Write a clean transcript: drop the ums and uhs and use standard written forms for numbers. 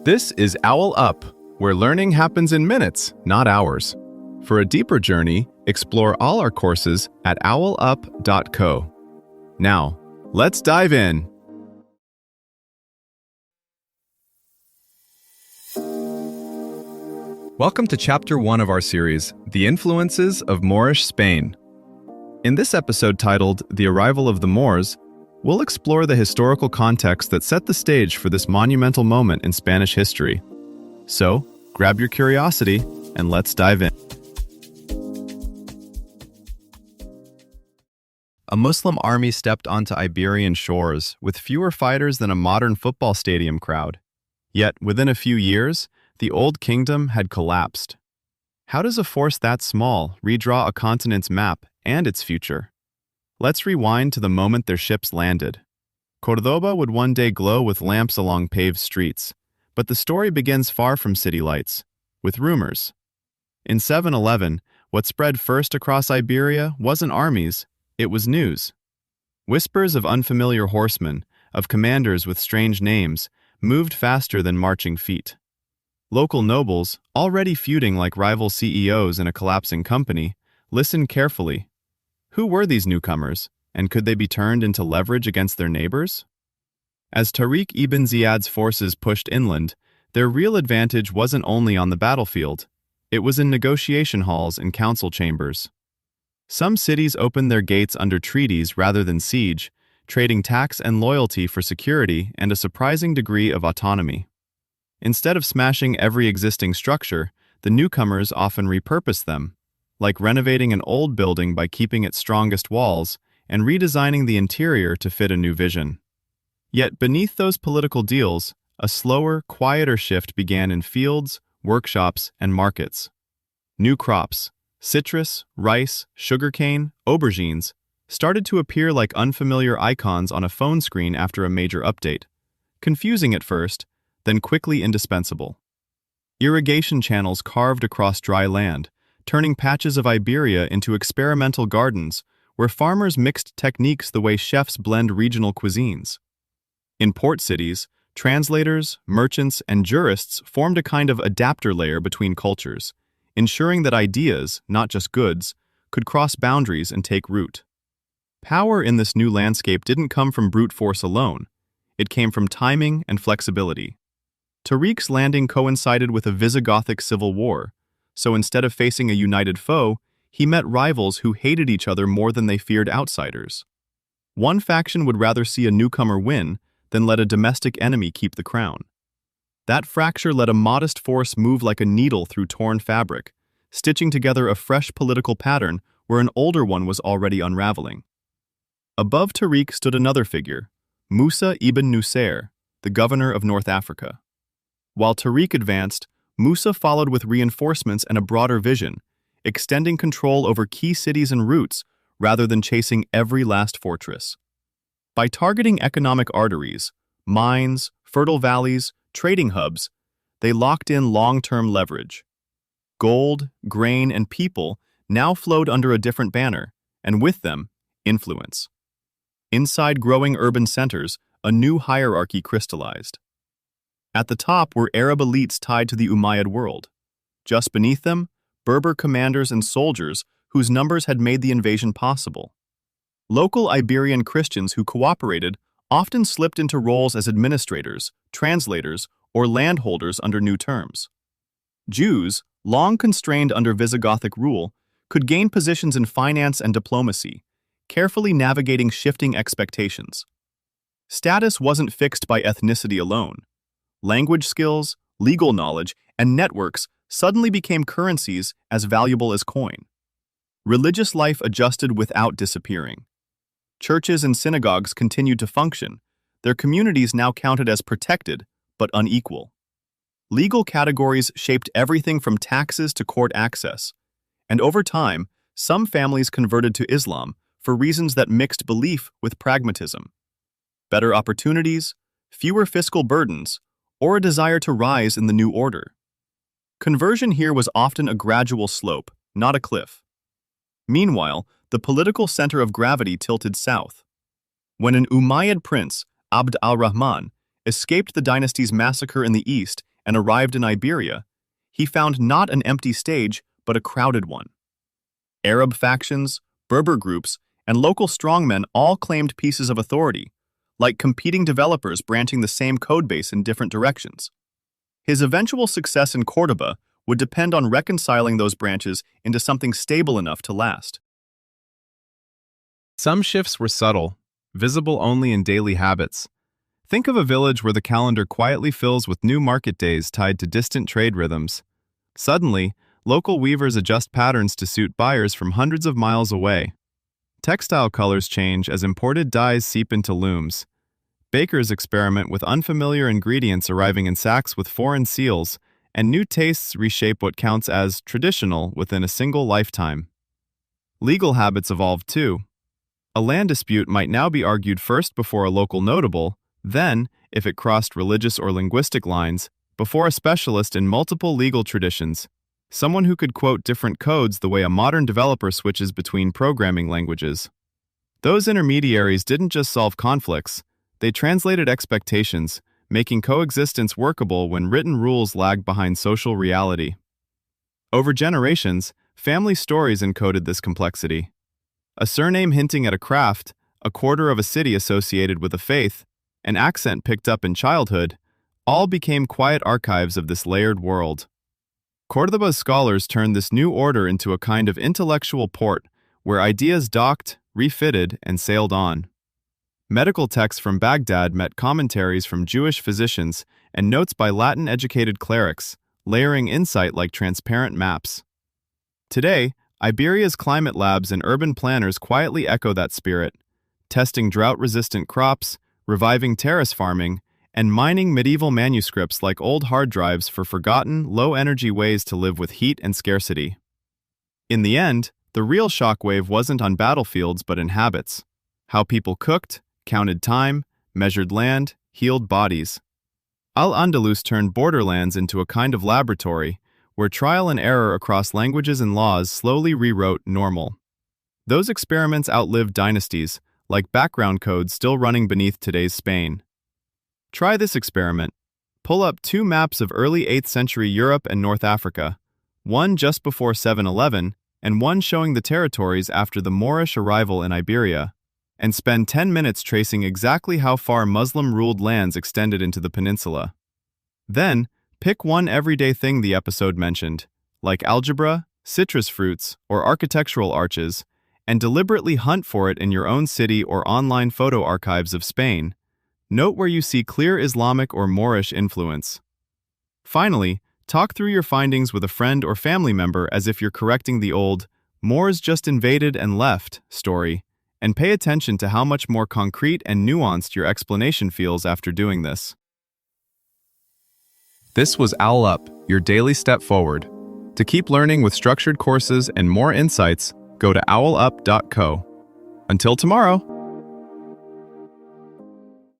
This is OwlUp, where learning happens in minutes, not hours. For a deeper journey, explore all our courses at owlup.co. Now, let's dive in. Welcome to Chapter 1 of our series, The Influences of Moorish Spain. In this episode titled The Arrival of the Moors, we'll explore the historical context that set the stage for this monumental moment in Spanish history. So, grab your curiosity and let's dive in. A Muslim army stepped onto Iberian shores with fewer fighters than a modern football stadium crowd. Yet, within a few years, the old kingdom had collapsed. How does a force that small redraw a continent's map and its future? Let's rewind to the moment their ships landed. Cordoba would one day glow with lamps along paved streets, but the story begins far from city lights, with rumors. In 711, what spread first across Iberia wasn't armies, it was news. Whispers of unfamiliar horsemen, of commanders with strange names, moved faster than marching feet. Local nobles, already feuding like rival CEOs in a collapsing company, listened carefully. Who were these newcomers, and could they be turned into leverage against their neighbors? As Tariq ibn Ziyad's forces pushed inland, their real advantage wasn't only on the battlefield, it was in negotiation halls and council chambers. Some cities opened their gates under treaties rather than siege, trading tax and loyalty for security and a surprising degree of autonomy. Instead of smashing every existing structure, the newcomers often repurposed them, like renovating an old building by keeping its strongest walls and redesigning the interior to fit a new vision. Yet beneath those political deals, a slower, quieter shift began in fields, workshops, and markets. New crops, citrus, rice, sugarcane, aubergines, started to appear like unfamiliar icons on a phone screen after a major update, confusing at first, then quickly indispensable. Irrigation channels carved across dry land, turning patches of Iberia into experimental gardens where farmers mixed techniques the way chefs blend regional cuisines. In port cities, translators, merchants, and jurists formed a kind of adapter layer between cultures, ensuring that ideas, not just goods, could cross boundaries and take root. Power in this new landscape didn't come from brute force alone. It came from timing and flexibility. Tariq's landing coincided with a Visigothic civil war, so instead of facing a united foe, he met rivals who hated each other more than they feared outsiders. One faction would rather see a newcomer win than let a domestic enemy keep the crown. That fracture let a modest force move like a needle through torn fabric, stitching together a fresh political pattern where an older one was already unraveling. Above Tariq stood another figure, Musa ibn Nusair, the governor of North Africa. While Tariq advanced, Musa followed with reinforcements and a broader vision, extending control over key cities and routes rather than chasing every last fortress. By targeting economic arteries, mines, fertile valleys, trading hubs, they locked in long-term leverage. Gold, grain, and people now flowed under a different banner, and with them, influence. Inside growing urban centers, a new hierarchy crystallized. At the top were Arab elites tied to the Umayyad world. Just beneath them, Berber commanders and soldiers whose numbers had made the invasion possible. Local Iberian Christians who cooperated often slipped into roles as administrators, translators, or landholders under new terms. Jews, long constrained under Visigothic rule, could gain positions in finance and diplomacy, carefully navigating shifting expectations. Status wasn't fixed by ethnicity alone. Language skills, legal knowledge, and networks suddenly became currencies as valuable as coin. Religious life adjusted without disappearing. Churches and synagogues continued to function, their communities now counted as protected but unequal. Legal categories shaped everything from taxes to court access, and over time, some families converted to Islam for reasons that mixed belief with pragmatism. Better opportunities, fewer fiscal burdens, or a desire to rise in the new order. Conversion here was often a gradual slope, not a cliff. Meanwhile, the political center of gravity tilted south. When an Umayyad prince, Abd al-Rahman, escaped the dynasty's massacre in the east and arrived in Iberia, he found not an empty stage, but a crowded one. Arab factions, Berber groups, and local strongmen all claimed pieces of authority, like competing developers branching the same codebase in different directions. His eventual success in Córdoba would depend on reconciling those branches into something stable enough to last. Some shifts were subtle, visible only in daily habits. Think of a village where the calendar quietly fills with new market days tied to distant trade rhythms. Suddenly, local weavers adjust patterns to suit buyers from hundreds of miles away. Textile colors change as imported dyes seep into looms. Bakers experiment with unfamiliar ingredients arriving in sacks with foreign seals, and new tastes reshape what counts as traditional within a single lifetime. Legal habits evolve too. A land dispute might now be argued first before a local notable, then, if it crossed religious or linguistic lines, before a specialist in multiple legal traditions, someone who could quote different codes the way a modern developer switches between programming languages. Those intermediaries didn't just solve conflicts, they translated expectations, making coexistence workable when written rules lagged behind social reality. Over generations, family stories encoded this complexity. A surname hinting at a craft, a quarter of a city associated with a faith, an accent picked up in childhood, all became quiet archives of this layered world. Córdoba's scholars turned this new order into a kind of intellectual port where ideas docked, refitted, and sailed on. Medical texts from Baghdad met commentaries from Jewish physicians and notes by Latin-educated clerics, layering insight like transparent maps. Today, Iberia's climate labs and urban planners quietly echo that spirit, testing drought-resistant crops, reviving terrace farming, and mining medieval manuscripts like old hard drives for forgotten, low-energy ways to live with heat and scarcity. In the end, the real shockwave wasn't on battlefields but in habits. How people cooked, counted time, measured land, healed bodies. Al-Andalus turned borderlands into a kind of laboratory, where trial and error across languages and laws slowly rewrote normal. Those experiments outlived dynasties, like background codes still running beneath today's Spain. Try this experiment. Pull up two maps of early 8th century Europe and North Africa, one just before 711 and one showing the territories after the Moorish arrival in Iberia, and spend 10 minutes tracing exactly how far Muslim-ruled lands extended into the peninsula. Then, pick one everyday thing the episode mentioned, like algebra, citrus fruits, or architectural arches, and deliberately hunt for it in your own city or online photo archives of Spain. Note where you see clear Islamic or Moorish influence. Finally, talk through your findings with a friend or family member as if you're correcting the old "Moors just invaded and left" story, and pay attention to how much more concrete and nuanced your explanation feels after doing this. This was OwlUp, your daily step forward. To keep learning with structured courses and more insights, go to owlup.co. Until tomorrow!